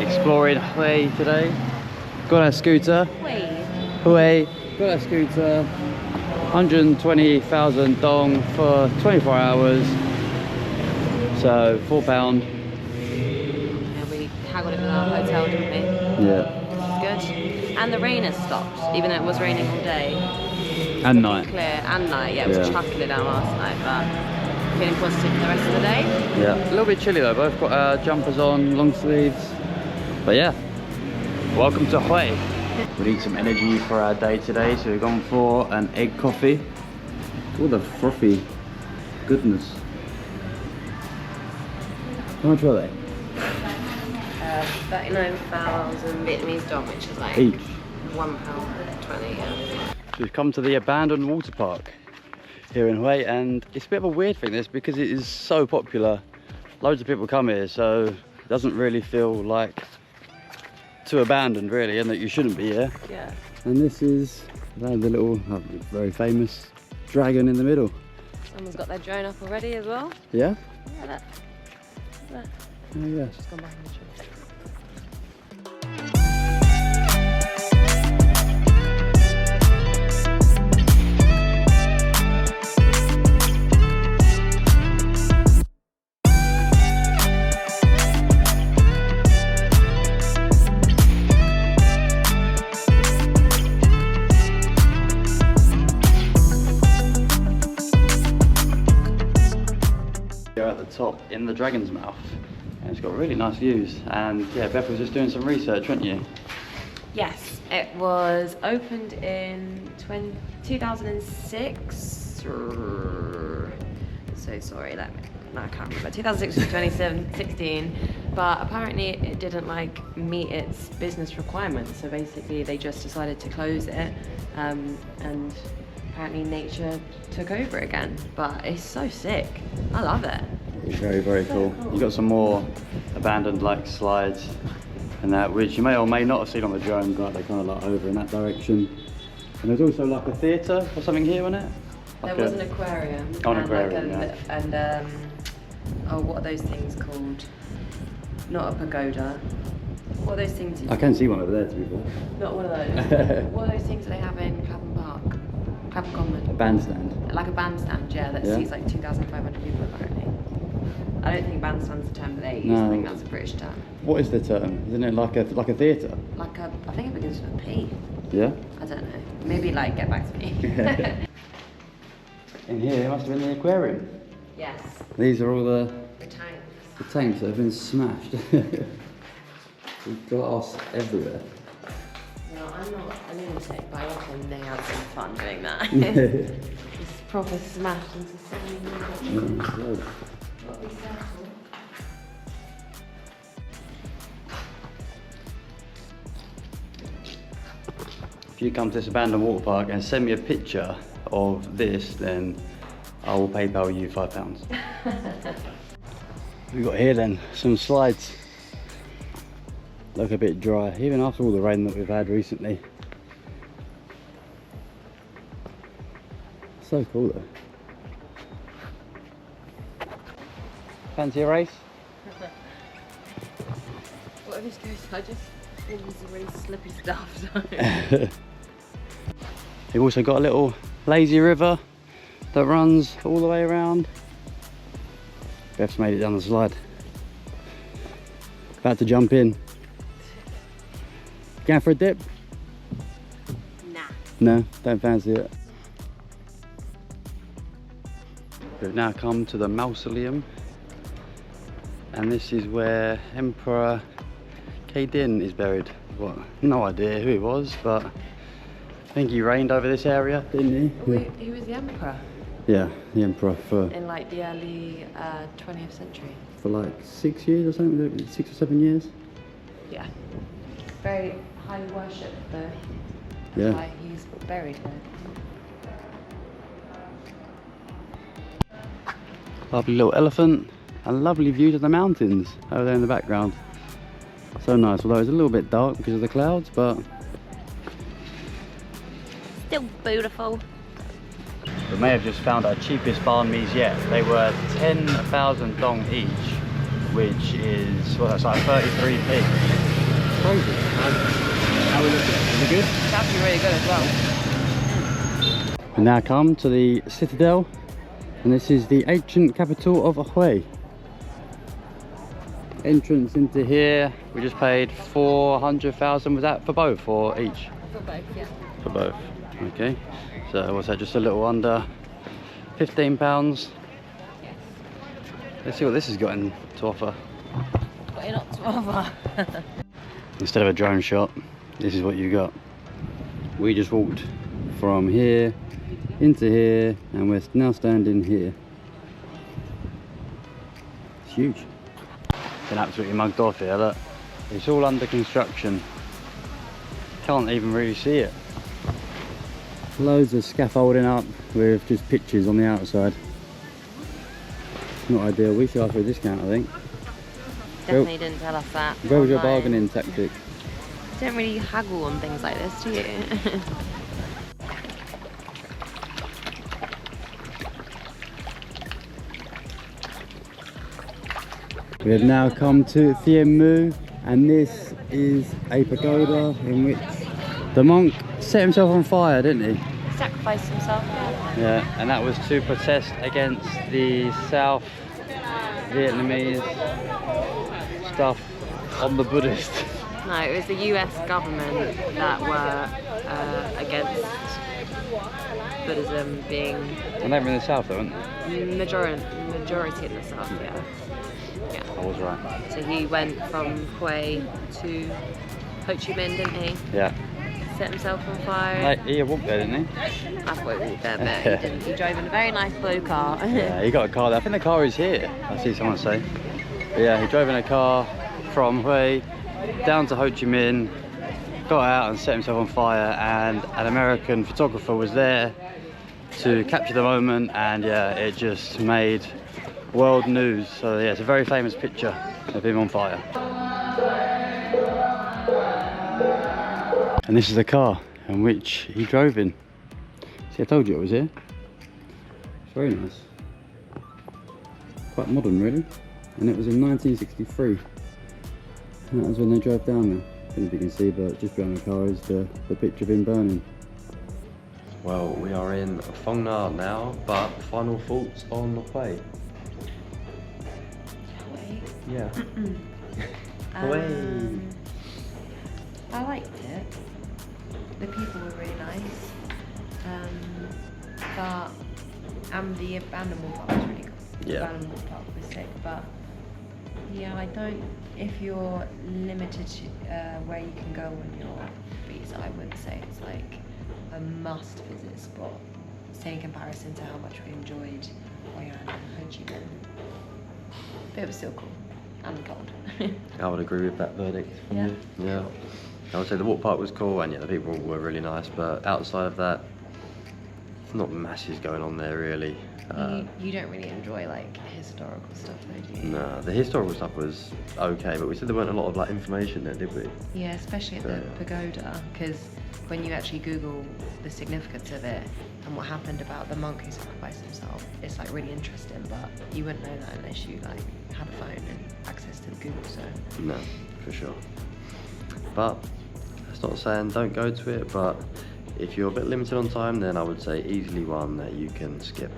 exploring Hue today. Got our scooter. Hue. Got our scooter. 120,000 dong for 24 hours. So £4. Yeah, we haggled it with our hotel, didn't we? Yeah. Good. And the rain has stopped, even though it was raining all day. And night. Clear and night. Yeah, it was chucking it down last night, but feeling positive for the rest of the day. Yeah. A little bit chilly though. Both got our jumpers on, long sleeves. But yeah. Welcome to Hue. We need some energy for our day today, so we've gone for an egg coffee. All the frothy goodness. How much were they? 39,000 Vietnamese dong, which is like each £1.20. Yeah. So we've come to the abandoned water park here in Hue, and it's a bit of a weird thing this because it is so popular. Loads of people come here, so it doesn't really feel like too abandoned really, and that you shouldn't be here. Yeah. And this is the little very famous dragon in the middle. Someone's got their drone up already as well. Yeah? Yeah, look. Look. Oh yeah. Just gone back in the tree. At the top in the dragon's mouth, and it's got really nice views. And yeah, Beth was just doing some research, weren't you? Yes, it was opened in 2006. So sorry, no, I can't remember. 2006 to 2016, but apparently it didn't like meet its business requirements. So basically, they just decided to close it, and apparently nature took over again. But it's so sick. I love it. It's very, very cool. You've got some more abandoned like slides and that, which you may or may not have seen on the drone, but they're kind of like over in that direction. And there's also like a theatre or something here, wasn't it? Like There was an aquarium. Oh, an and aquarium, like yeah. Oh, what are those things called? Not a pagoda. What are those things? I can see one over there, to be fair. Not one of those. What are those things that they have in Clapham Park? Clapham Common. A bandstand. Like a bandstand, yeah, that sees like 2,500 people apparently. I don't think bandstand's the term that they use. No. I think that's a British term. What is the term? Isn't it like a theatre? Like a, I think it begins with a P. Yeah? I don't know. Maybe like get back to me. In here, it must have been the aquarium. Yes. These are all the Tanks. tanks that have been smashed. With glass everywhere. No, I'm not a lunatic, but I reckon they had some fun doing that. It's proper smashed into so many little. If you come to this abandoned water park and send me a picture of this, then I will PayPal you £5. We've got here then some slides. Look a bit dry, even after all the rain that we've had recently. So cool though. Fancy a race? What if this goes? I just think this is really slippy stuff. So. We've also got a little lazy river that runs all the way around. Beth's made it down the slide. About to jump in. Going for a dip? Nah. No, don't fancy it. We've now come to the mausoleum, and this is where Emperor Din is buried. What? No idea who he was, but I think he reigned over this area, didn't he? Wait, he was the emperor? Yeah, the emperor for In like the early 20th century. For like 6 years or something, 6 or 7 years. Yeah. Very highly worshipped though. Yeah. That's why he's buried there. Lovely little elephant and lovely views of the mountains over there in the background. So nice, although it's a little bit dark because of the clouds, but Still beautiful. we may have just found our cheapest banh mi's yet. They were 10,000 dong each, which is, well, that's like 33p. crazy. How is it? Is it good? It's actually really good as well. We now come to the Citadel, and this is the ancient capital of Hue. Entrance into here, we just paid 400,000. Was that for both or each? For both, yeah. For both. Okay. So what's that? Just a little under £15. Yes. Let's see what this has got in to offer. Got a lot to offer. Instead of a drone shot, this is what you got. We just walked from here into here, and we're now standing here. It's huge. Been absolutely mugged off here, look. It's all under construction. Can't even really see it. Loads of scaffolding up with just pictures on the outside. Not ideal. We should offer a discount, I think. Definitely didn't tell us that. Where was your online. bargaining tactic? You don't really haggle on things like this, do you? We have now come to Thien Mu, and this is a pagoda in which the monk set himself on fire, didn't he? Sacrificed himself, yeah. Yeah, and that was to protest against the South Vietnamese stuff on the Buddhist. No, it was the US government that were against Buddhism being... And they were in the South, though, weren't they? Majority in the South, yeah. Yeah. I was right. So he went from Hue to Ho Chi Minh, didn't he? Yeah. Set himself on fire. He walked there, didn't he? I thought he walked there, but he didn't. He drove in a very nice blue car. Yeah, he got a car there. I think the car is here. I see someone say. But yeah, he drove in a car from Hue down to Ho Chi Minh, got out and set himself on fire, and an American photographer was there to capture the moment, and yeah, it just made world news. So yeah, it's a very famous picture of him on fire. And this is the car in which he drove in. See, I told you it was here. It's very nice. Quite modern, really. And it was in 1963. And that was when they drove down there. I don't know if you can see, but just behind the car is the picture of him burning. Well, we are in Phong Nha now, but final thoughts on the play? Yeah. I liked it. The people were really nice. The abandoned park was really cool. Yeah. The abandoned park was sick, but yeah, I don't. If you're limited to where you can go on your visa, I wouldn't say it's like a must visit spot. Say in comparison to how much we enjoyed Hoi An and Ho Chi Minh, but it was still cool and cold. I would agree with that verdict from Yeah. you. Yeah. I would say the Waterpark was cool, and yeah, the people were really nice, but outside of that, it's not masses going on there really. You don't really enjoy like historical stuff, though, do you? No, the historical stuff was okay, but we said there weren't a lot of like information there, did we? Yeah, especially at the pagoda, because when you actually Google the significance of it and what happened about the monk who sacrificed himself, it's like really interesting, but you wouldn't know that unless you like had a phone and access to the Google, so. No, for sure. But that's not saying don't go to it, but if you're a bit limited on time, then I would say easily one that you can skip.